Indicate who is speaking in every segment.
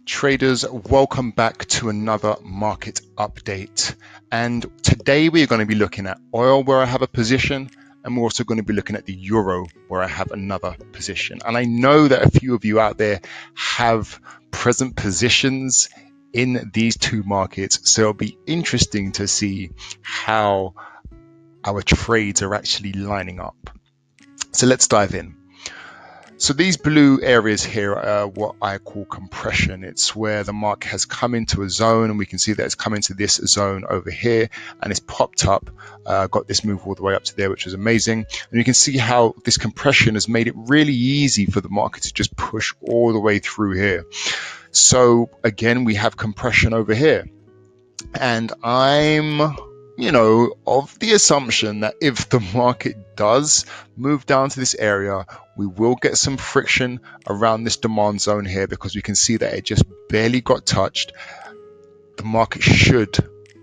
Speaker 1: Traders, welcome back to another market update. And today we're going to be looking at oil, where I have a position, and we're also going to be looking at the euro, where I have another position. And I know that a few of you out there have present positions in these two markets, so it'll be interesting to see how our trades are actually lining up. So let's dive in. So these blue areas here are what I call compression. It's where the market has come into a zone, and we can see that it's come into this zone over here, and it's popped up, got this move all the way up to there, which is amazing. And you can see how this compression has made it really easy for the market to just push all the way through here. So again, we have compression over here, and I'm of the assumption that if the market does move down to this area, we will get some friction around this demand zone here, because we can see that it just barely got touched. The market should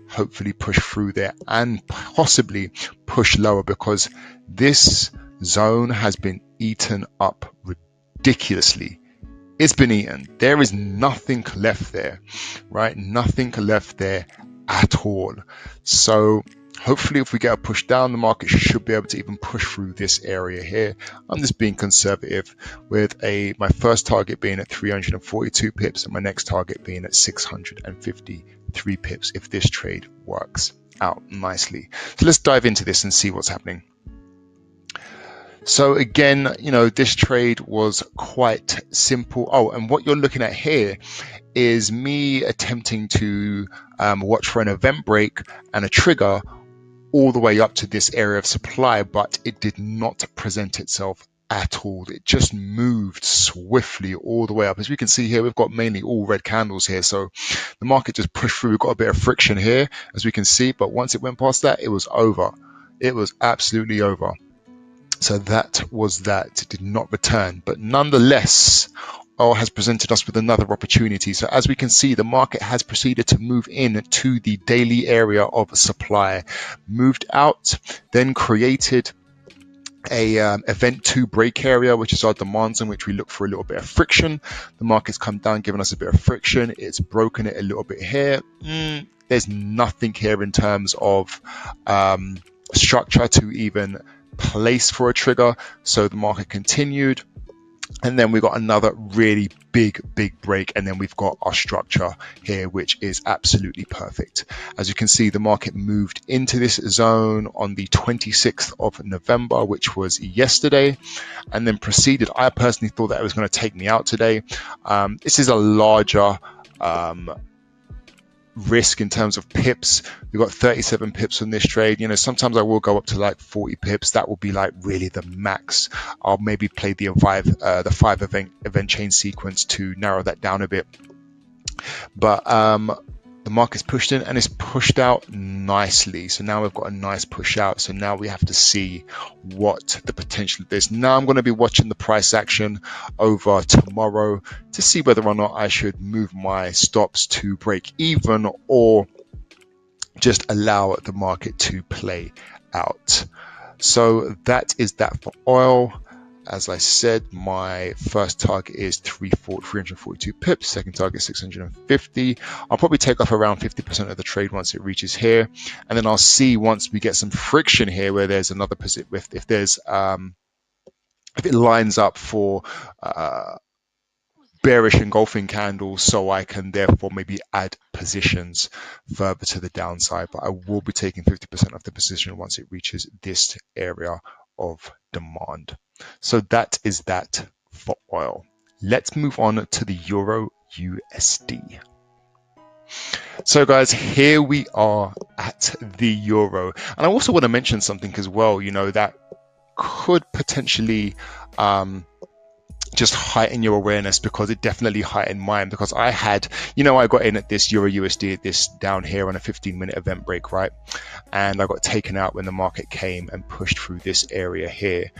Speaker 1: hopefully push through there and possibly push lower, because this zone has been eaten up ridiculously. It's been eaten. There is nothing left there, right? Nothing left there at all. So hopefully if we get a push down, the market should be able to even push through this area here. I'm just being conservative with my first target being at 342 pips and my next target being at 653 pips if this trade works out nicely. So let's dive into this and see what's happening. So again, this trade was quite simple. Oh, and what you're looking at here is me attempting to watch for an event break and a trigger all the way up to this area of supply, but it did not present itself at all. It just moved swiftly all the way up. As we can see here, we've got mainly all red candles here. So the market just pushed through. We've got a bit of friction here, as we can see, but once it went past that, it was over. It was absolutely over. So that was that. It did not return, but nonetheless, oil has presented us with another opportunity. So as we can see, the market has proceeded to move in to the daily area of supply, moved out, then created a event 2 break area, which is our demand zone, which we look for a little bit of friction. The market's come down, given us a bit of friction. It's broken it a little bit here. There's nothing here in terms of structure to even place for a trigger, so the market continued, and then we got another really big break, and then we've got our structure here, which is absolutely perfect. As you can see, the market moved into this zone on the 26th of November, which was yesterday, and then proceeded. I personally thought that it was going to take me out today. This is a larger risk in terms of pips. We've got 37 pips on this trade. Sometimes I will go up to like 40 pips. That will be like really the max. I'll maybe play the five event chain sequence to narrow that down a bit. But the market's pushed in and it's pushed out nicely. So now we've got a nice push out. So now we have to see what the potential of this. Now I'm going to be watching the price action over tomorrow to see whether or not I should move my stops to break even or just allow the market to play out. So that is that for oil. As I said, my first target is 342 pips, second target 650. I'll probably take off around 50% of the trade once it reaches here, and then I'll see once we get some friction here where there's another position. If it lines up for bearish engulfing candles, so I can therefore maybe add positions further to the downside. But I will be taking 50% of the position once it reaches this area of demand. So that is that for oil. Let's move on to the Euro USD. So guys, here we are at the Euro. And I also want to mention something as well, that could potentially just heighten your awareness, because it definitely heightened mine, because I had, I got in at this Euro USD at this down here on a 15-minute event break, right? And I got taken out when the market came and pushed through this area here.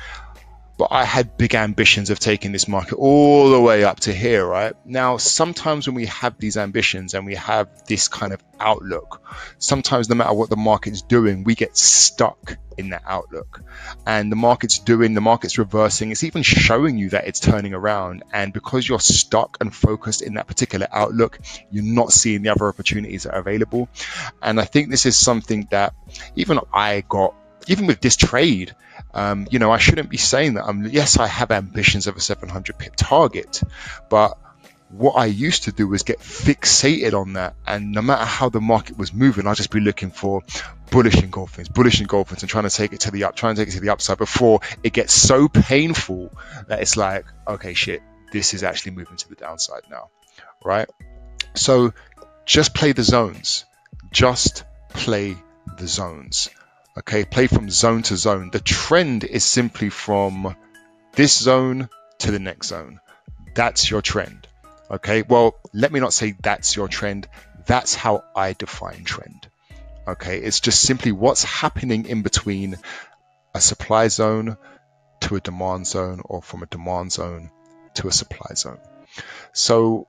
Speaker 1: but I had big ambitions of taking this market all the way up to here, right? Now, sometimes when we have these ambitions and we have this kind of outlook, sometimes no matter what the market's doing, we get stuck in that outlook. And the market's reversing, it's even showing you that it's turning around. And because you're stuck and focused in that particular outlook, you're not seeing the other opportunities that are available. And I think this is something that even with this trade, I shouldn't be saying that. Yes, I have ambitions of a 700 pip target, but what I used to do was get fixated on that. And no matter how the market was moving, I'd just be looking for bullish engulfings, and trying to take it to the upside before it gets so painful that it's like, okay, shit, this is actually moving to the downside now, right? So just play the zones. Just play the zones. Okay, play from zone to zone. The trend is simply from this zone to the next zone. That's your trend. Okay, well, let me not say that's your trend. That's how I define trend. Okay, it's just simply what's happening in between a supply zone to a demand zone, or from a demand zone to a supply zone. So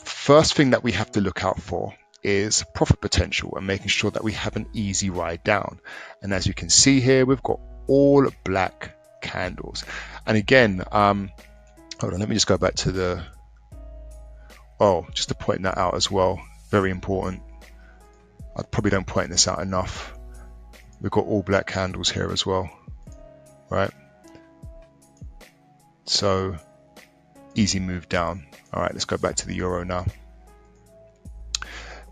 Speaker 1: first thing that we have to look out for is profit potential and making sure that we have an easy ride down. And as you can see here, we've got all black candles. And again, hold on, let me just go back to just to point that out as well. Very important. I probably don't point this out enough. We've got all black candles here as well, right? So easy move down. All right, let's go back to the euro now.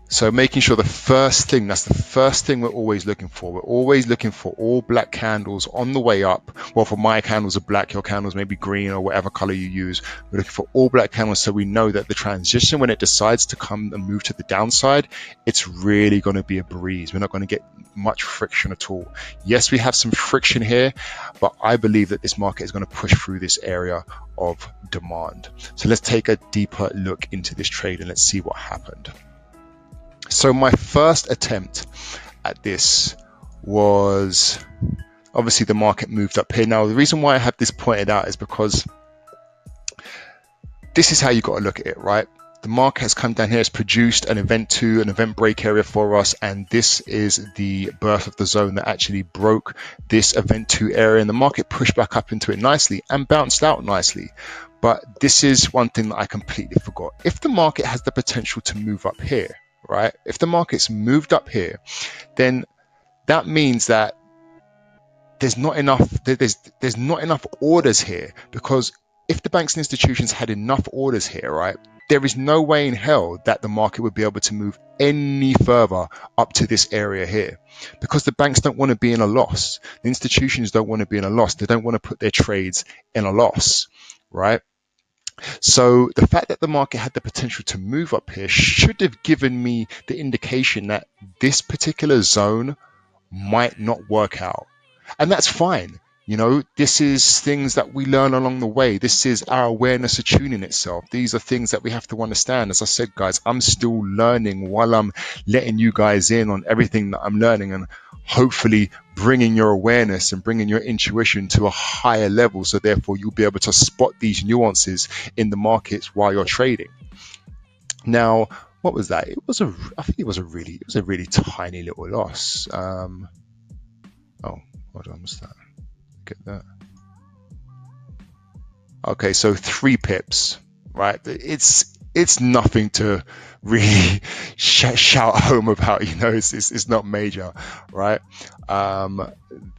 Speaker 1: So making sure that's the first thing we're always looking for. We're always looking for all black candles on the way up. Well, for my candles are black, your candles may be green or whatever color you use. We're looking for all black candles so we know that the transition, when it decides to come and move to the downside, it's really going to be a breeze. We're not going to get much friction at all. Yes, we have some friction here, but I believe that this market is going to push through this area of demand. So let's take a deeper look into this trade and let's see what happened. So my first attempt at this was, obviously the market moved up here. Now, the reason why I have this pointed out is because this is how you got to look at it, right? The market has come down here, it's produced an event break area for us, and this is the birth of the zone that actually broke this event 2 area, and the market pushed back up into it nicely and bounced out nicely. But this is one thing that I completely forgot. If the market has the potential to move up here, right? If the market's moved up here, then that means that there's not enough orders here, because if the banks and institutions had enough orders here, right, there is no way in hell that the market would be able to move any further up to this area here, because the banks don't want to be in a loss. The institutions don't want to be in a loss. They don't want to put their trades in a loss, right? So the fact that the market had the potential to move up here should have given me the indication that this particular zone might not work out. And that's fine. You know, this is things that we learn along the way. This is our awareness attuning itself. These are things that we have to understand. As I said, guys, I'm still learning while I'm letting you guys in on everything that I'm learning, and hopefully bringing your awareness and bringing your intuition to a higher level. So therefore you'll be able to spot these nuances in the markets while you're trading. Now, what was that? I think it was a really tiny little loss. Oh, hold on, what's that? Get that. Okay, so 3 pips, right? It's nothing to really shout home about, you know. It's not major, right?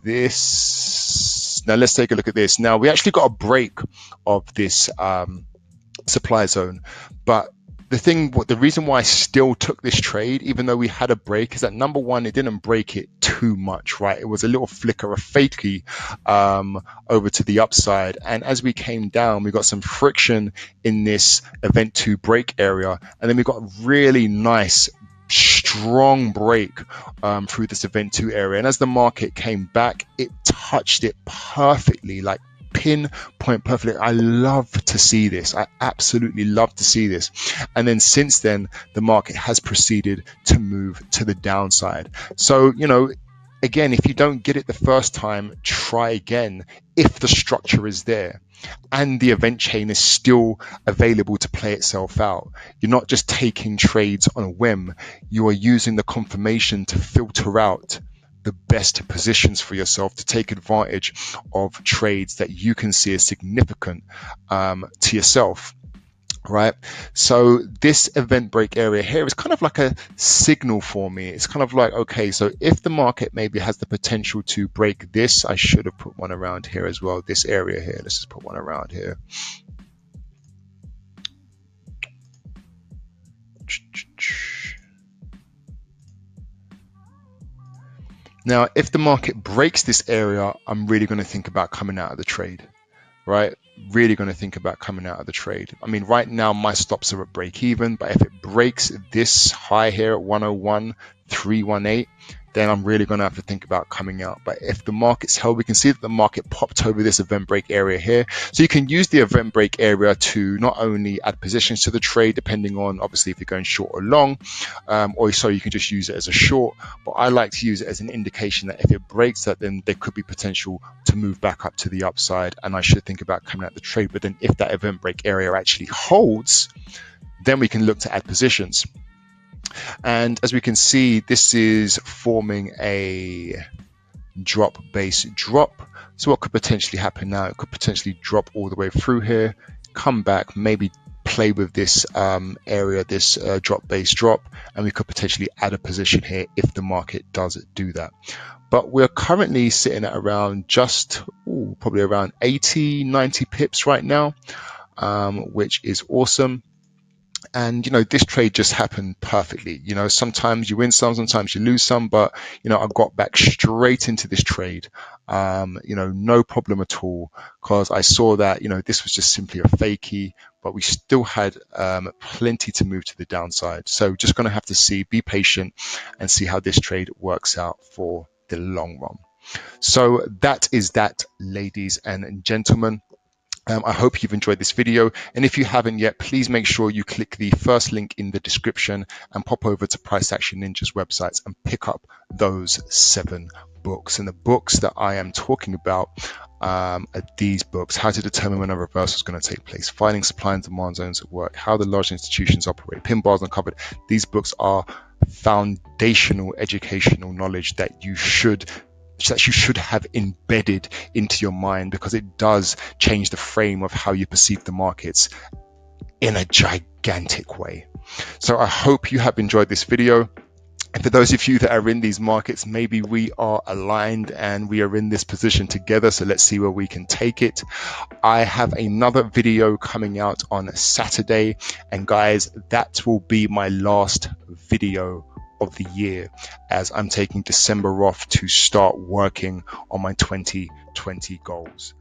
Speaker 1: This, now let's take a look at this. Now we actually got a break of this supply zone, but the reason why I still took this trade, even though we had a break, is that number one, it didn't break it too much, right? It was a little flicker, a fakey over to the upside. And as we came down, we got some friction in this event 2 break area. And then we got a really nice, strong break through this event 2 area. And as the market came back, it touched it perfectly, like pinpoint perfectly. I love to see this. I absolutely love to see this. And then since then, the market has proceeded to move to the downside. So, you know, again, if you don't get it the first time, try again if the structure is there and the event chain is still available to play itself out. You're not just taking trades on a whim, you are using the confirmation to filter out the best positions for yourself to take advantage of trades that you can see as significant to yourself. Right. So this event break area here is kind of like a signal for me. It's kind of like, okay, so if the market maybe has the potential to break this, I should have put one around here as well. This area here, let's just put one around here. Now, if the market breaks this area, I'm really going to think about coming out of the trade. Right? Really going to think about coming out of the trade. I mean, right now my stops are at break even, but if it breaks this high here at 101,318, then I'm really going to have to think about coming out. But if the market's held, we can see that the market popped over this event break area here. So you can use the event break area to not only add positions to the trade, depending on obviously if you're going short or long, or so you can just use it as a short. But I like to use it as an indication that if it breaks that, then there could be potential to move back up to the upside, and I should think about coming out the trade. But then if that event break area actually holds, then we can look to add positions. And as we can see, this is forming a drop base drop. So what could potentially happen now? It could potentially drop all the way through here, come back, maybe play with this area, this drop base drop, and we could potentially add a position here if the market does do that. But we're currently sitting at around just probably around 80-90 pips right now, which is awesome. And, this trade just happened perfectly. Sometimes you win some, sometimes you lose some, but, I got back straight into this trade, no problem at all, because I saw that, this was just simply a fakie, but we still had plenty to move to the downside. So just going to have to be patient and see how this trade works out for the long run. So that is that, ladies and gentlemen. I hope you've enjoyed this video, and if you haven't yet, please make sure you click the first link in the description and pop over to Price Action Ninja's websites and pick up those 7 books. And the books that I am talking about are these books: How to Determine When a Reversal is going to Take Place, Finding Supply and Demand Zones at Work, How the Large Institutions Operate, Pin Bars Uncovered. These books are foundational educational knowledge that you should have embedded into your mind, because it does change the frame of how you perceive the markets in a gigantic way. So I hope you have enjoyed this video. And for those of you that are in these markets, maybe we are aligned and we are in this position together. So let's see where we can take it. I have another video coming out on Saturday. And guys, that will be my last video of the year, as I'm taking December off to start working on my 2020 goals.